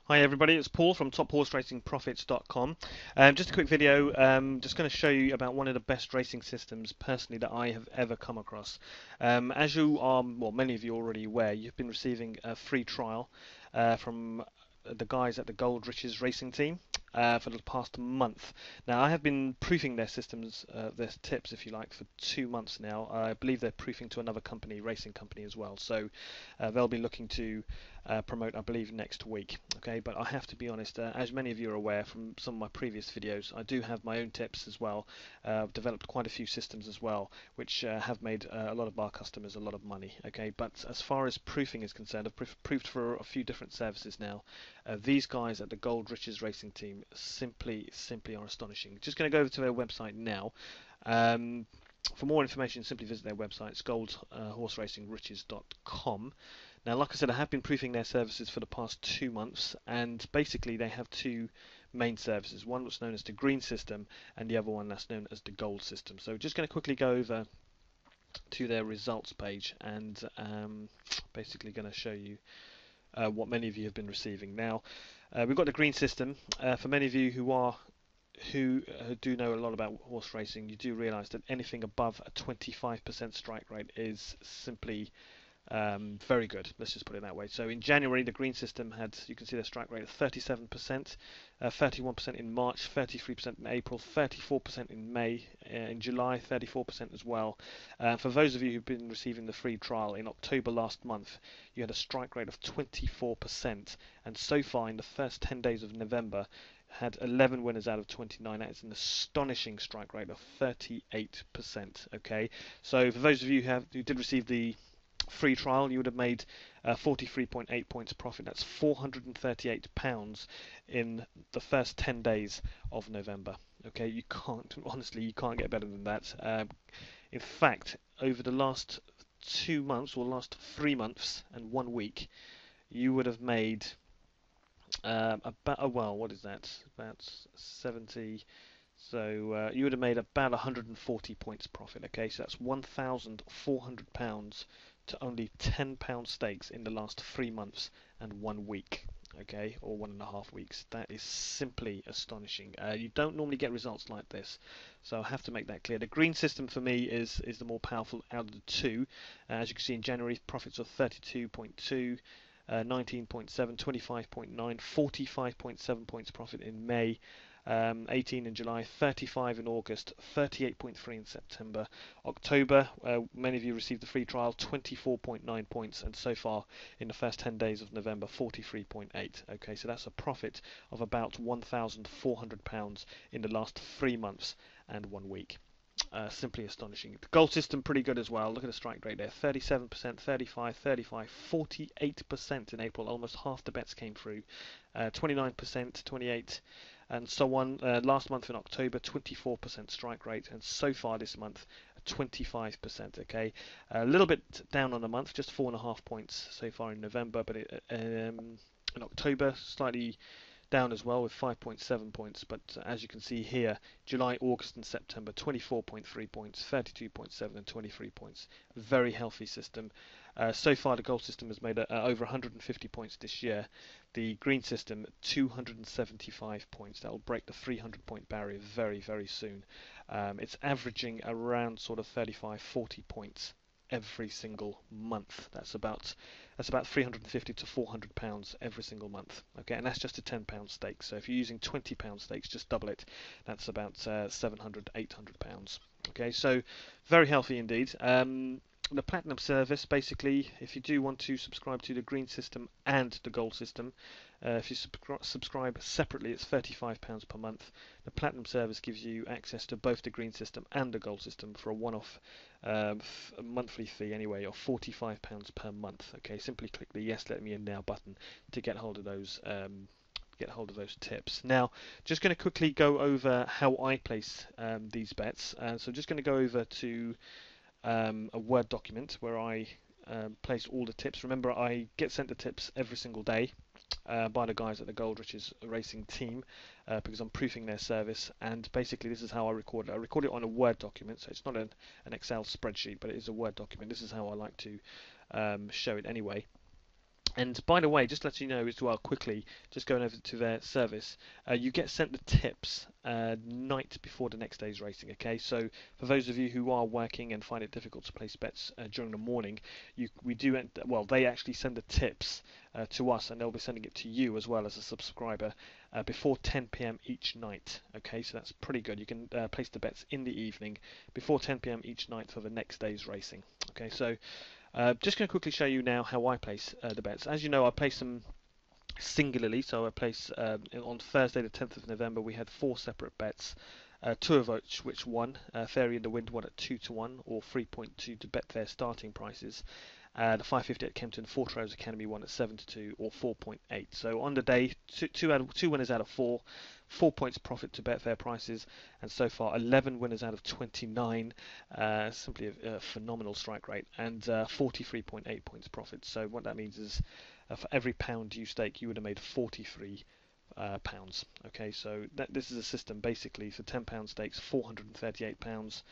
Hi everybody, it's Paul from TopHorseRacingProfits.com. Just a quick video, just going to show you about one of the best racing systems personally that I have ever come across. As you are, well, many of you already aware, you've been receiving a free trial from the guys at the Gold Riches Racing Team for the past month. Now, I have been proofing their systems, their tips, if you like, for 2 months now. I believe they're proofing to another company, racing company as well. So they'll be looking to promote, I believe, next week. Okay, but I have to be honest, as many of you are aware from some of my previous videos, I do have my own tips as well. I've developed quite a few systems as well, which have made a lot of our customers a lot of money. Okay, but as far as proofing is concerned, I've proofed for a few different services now. These guys at the Gold Riches Racing Team simply are astonishing. Just going to go over to their website now. For more information, simply visit their website. It's goldhorseracingriches.com. Now, like I said, I have been proofing their services for the past 2 months, and basically they have two main services. One that's known as the green system, and the other one that's known as the gold system. So just going to quickly go over to their results page, and basically going to show you what many of you have been receiving. Now, we've got the green system. For many of you who do know a lot about horse racing, you do realise that anything above a 25% strike rate is simply very good. Let's just put it that way. So in January, the green system had, you can see the strike rate of 37%, 31% in March, 33% in April, 34% in May, in July, 34% as well. For those of you who've been receiving the free trial in October last month, you had a strike rate of 24%, and so far in the first 10 days of November, had 11 winners out of 29. That is an astonishing strike rate of 38%. Okay, so for those of you who did receive the free trial, you would have made 43.8 points profit. That's £438 in the first 10 days of November. Okay, you can't, honestly, you can't get better than that. In fact, over the last 2 months, or last 3 months and 1 week, you would have made about, oh, well, what is that? About 70. So you would have made about 140 points profit. Okay, so that's £1,400 to only £10 stakes in the last 3 months and 1 week. Okay, or 1.5 weeks. That is simply astonishing. You don't normally get results like this, so I have to make that clear. The green system for me is the more powerful out of the two. As you can see in January, profits of 32.2. 19.7, 25.9, 45.7 points profit in May, 18 in July, 35 in August, 38.3 in September. October, many of you received the free trial, 24.9 points, and so far in the first 10 days of November, 43.8. Okay, so that's a profit of about £1,400 in the last 3 months and 1 week. Simply astonishing. The gold system pretty good as well. Look at the strike rate there, 37%, 35, 35, 48% in April. Almost half the bets came through. 29%, 28, and so on. Last month in October, 24% strike rate, and so far this month, 25%. Okay, a little bit down on the month, just 4.5 points so far in November, but in October, slightly down as well with 5.7 points, but as you can see here, July, August and September, 24.3 points, 32.7 and 23 points. Very healthy system. So far the gold system has made over 150 points this year. The green system, 275 points. That will break the 300 point barrier very soon. It's averaging around sort of 35-40 points every single month. That's about 350 to 400 pounds every single month. Okay, and that's just a 10-pound stake. So if you're using 20-pound stakes, just double it. That's about 700, 800 pounds. Okay, so very healthy indeed. The platinum service, basically, if you do want to subscribe to the green system and the gold system, if you subscribe separately, it's £35 per month. The platinum service gives you access to both the green system and the gold system for a one-off monthly fee anyway of £45 per month. Okay, simply click the yes, let me in now button to get hold of those tips. Now, just going to quickly go over how I place these bets. So just going to go over to a Word document where I place all the tips. Remember, I get sent the tips every single day by the guys at the Gold Riches Racing Team because I'm proofing their service, and basically this is how I record it. I record it on a Word document, so it's not an Excel spreadsheet, but it is a Word document. This is how I like to show it anyway. And by the way, just to let you know as well quickly, just going over to their service, you get sent the tips night before the next day's racing. Okay, so for those of you who are working and find it difficult to place bets during the morning, we do well. They actually send the tips to us, and they'll be sending it to you as well as a subscriber before 10 p.m. each night. Okay, so that's pretty good. You can place the bets in the evening before 10 p.m. each night for the next day's racing. Okay, so just going to quickly show you now how I place the bets. As you know, I place them singularly. So I place on Thursday, the 10th of November, we had four separate bets. Two of which won. Fairy in the Wind won at 2-1 or 3.2 to bet their starting prices. The 550 at Kempton, Four Trails Academy won at 7-2 or 4.8. So on the day, two winners out of four, 4 points profit to Betfair prices, and so far 11 winners out of 29, simply a phenomenal strike rate, and 43.8 points profit. So what that means is for every pound you stake, you would have made 43 pounds. Okay, so this is a system basically for £10 stakes, £438.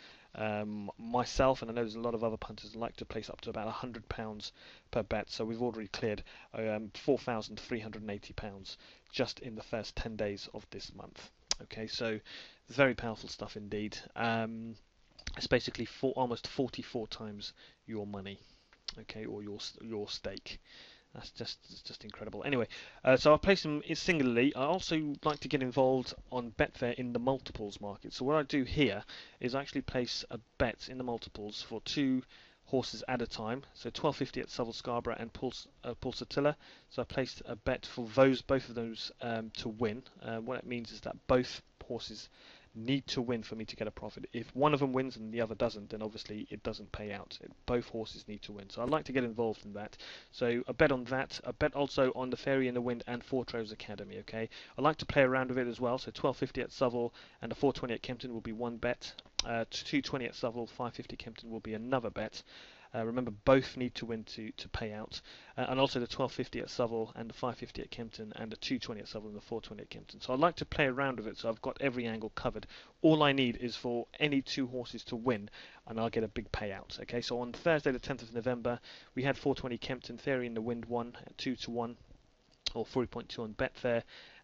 Myself, and I know there's a lot of other punters like to place up to about £100 per bet, so we've already cleared £4,380 just in the first 10 days of this month. Okay, so very powerful stuff indeed. It's basically almost 44 times your money, okay, or your stake. That's just incredible. Anyway, so I place them singularly. I also like to get involved on Betfair in the multiples market. So what I do here is I actually place a bet in the multiples for two horses at a time. So 12.50 at Savile Scarborough and Pulsatilla. So I placed a bet for both of those to win. What it means is that both horses need to win for me to get a profit. If one of them wins and the other doesn't, then obviously it doesn't pay out. Both horses need to win. So I'd like to get involved in that. So a bet on that. A bet also on the Fairy in the Wind and Four Trails Academy. Okay, I like to play around with it as well. So 12.50 at Savile and a 4.20 at Kempton will be one bet. 2.20 at Savile, 5.50 Kempton will be another bet. Remember, both need to win to pay out, and also the 12.50 at Savile and the 5.50 at Kempton and the 2.20 at Savile and the 4.20 at Kempton. So I like to play around with it, so I've got every angle covered. All I need is for any two horses to win, and I'll get a big payout. Okay, so on Thursday, the 10th of November, we had 4.20 Kempton, Fairy in the Wind won at 2-1 or 3.2 on Betfair,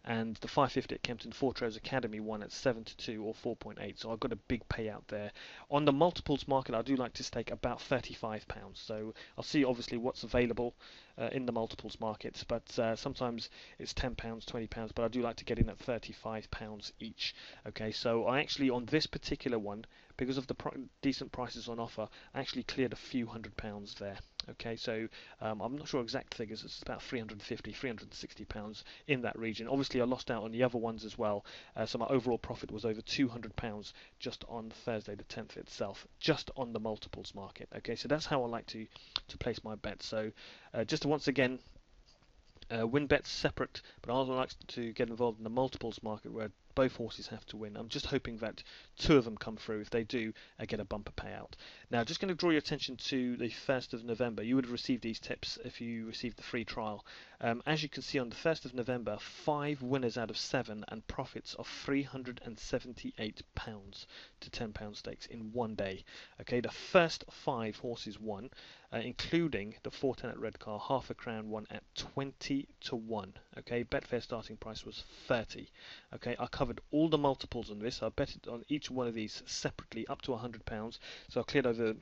and the 550 at Kempton Four Trails Academy won at 7-2 or 4.8. So I've got a big payout there. On the multiples market, I do like to stake about £35. So I'll see obviously what's available in the multiples market, but sometimes it's £10, £20, but I do like to get in at £35 each. Okay, so I actually on this particular one, because of the decent prices on offer, I actually cleared a few £100 there. Okay, so I'm not sure exact figures. It's about 350, £360 in that region. Obviously, I lost out on the other ones as well. So my overall profit was over £200 just on Thursday the 10th itself, just on the multiples market. Okay, so that's how I like to place my bets. So just to once again win bets separate, but I also like to get involved in the multiples market where both horses have to win. I'm just hoping that two of them come through. If they do, I get a bumper payout. Now, just going to draw your attention to the 1st of November. You would have received these tips if you received the free trial. As you can see on the 1st of November, 5 winners out of 7 and profits of £378 to £10 stakes in one day. Okay, the first 5 horses won, including the 410 at Redcar, half a crown won at 20-1. Okay, Betfair starting price was 30. Okay, I covered all the multiples on this. I betted on each one of these separately up to £100. So I cleared over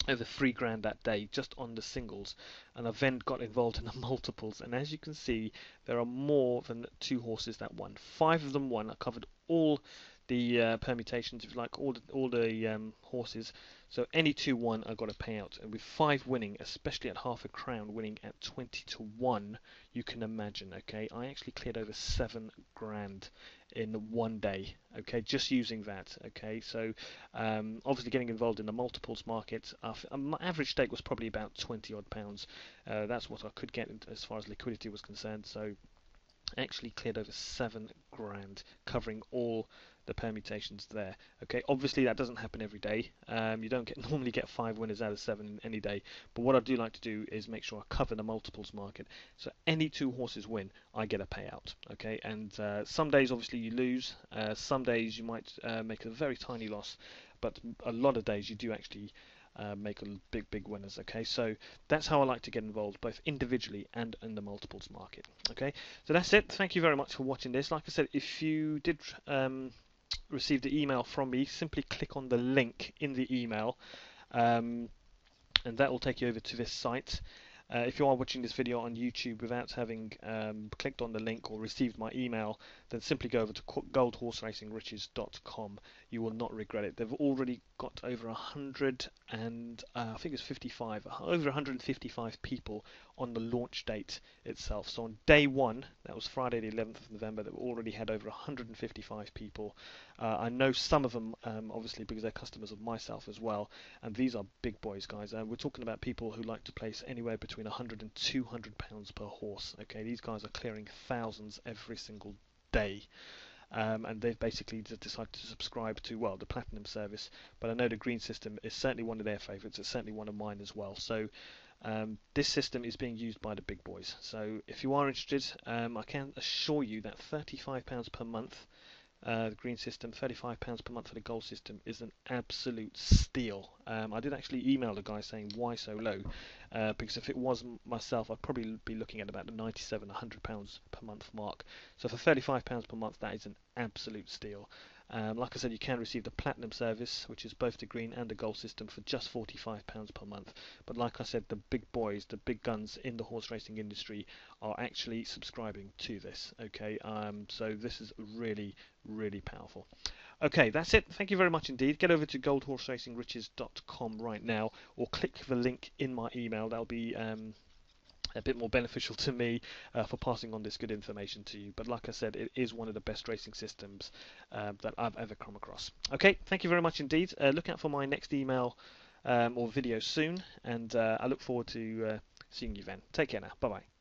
3 grand that day just on the singles, and I then got involved in the multiples, and as you can see there are more than 2 horses that won. 5 of them won. I covered all the permutations, if you like, all the horses, so any 2 won I got a payout, and with 5 winning, especially at half a crown winning at 20-1, you can imagine. Okay, I actually cleared over 7 grand in one day, okay, just using that. Okay, so obviously getting involved in the multiples market, my average stake was probably about 20 odd pounds. That's what I could get as far as liquidity was concerned, so I actually cleared over 7 grand covering all the permutations there. Okay, obviously that doesn't happen every day. You don't normally get 5 winners out of 7 in any day, but what I do like to do is make sure I cover the multiples market, so any 2 horses win I get a payout. Okay, and some days obviously you lose, some days you might make a very tiny loss, but a lot of days you do actually make a big winners. Okay, so that's how I like to get involved, both individually and in the multiples market. Okay, so that's it. Thank you very much for watching this. Like I said, if you did receive the email from me, simply click on the link in the email, and that will take you over to this site. If you are watching this video on YouTube without having clicked on the link or received my email, then simply go over to goldhorseracingliches.com. You will not regret it. They've already got over 100 and I think it's 55, over 155 people on the launch date itself. So on day one, that was Friday the 11th of November, they already had over 155 people. I know some of them, obviously, because they're customers of myself as well, and these are big boys, guys. We're talking about people who like to place anywhere between 100 and 200 pounds per horse. Okay, these guys are clearing thousands every single day. And they've basically decided to subscribe to, well, the platinum service, but I know the green system is certainly one of their favorites. It's certainly one of mine as well. So this system is being used by the big boys. So if you are interested, I can assure you that £35 per month, the green system, £35 per month for the gold system, is an absolute steal. I did actually email the guy saying why so low, because if it was myself, I'd probably be looking at about the £97, £100 per month mark. So for £35 per month, that is an absolute steal. Like I said, you can receive the platinum service, which is both the green and the gold system, for just £45 per month. But like I said, the big boys, the big guns in the horse racing industry are actually subscribing to this. Okay, so this is really powerful. Okay, that's it. Thank you very much indeed. Get over to goldhorseracingliches.com right now, or click the link in my email. That'll be a bit more beneficial to me for passing on this good information to you. But like I said, it is one of the best racing systems that I've ever come across. Okay, thank you very much indeed. Look out for my next email or video soon, and I look forward to seeing you then. Take care now. Bye bye.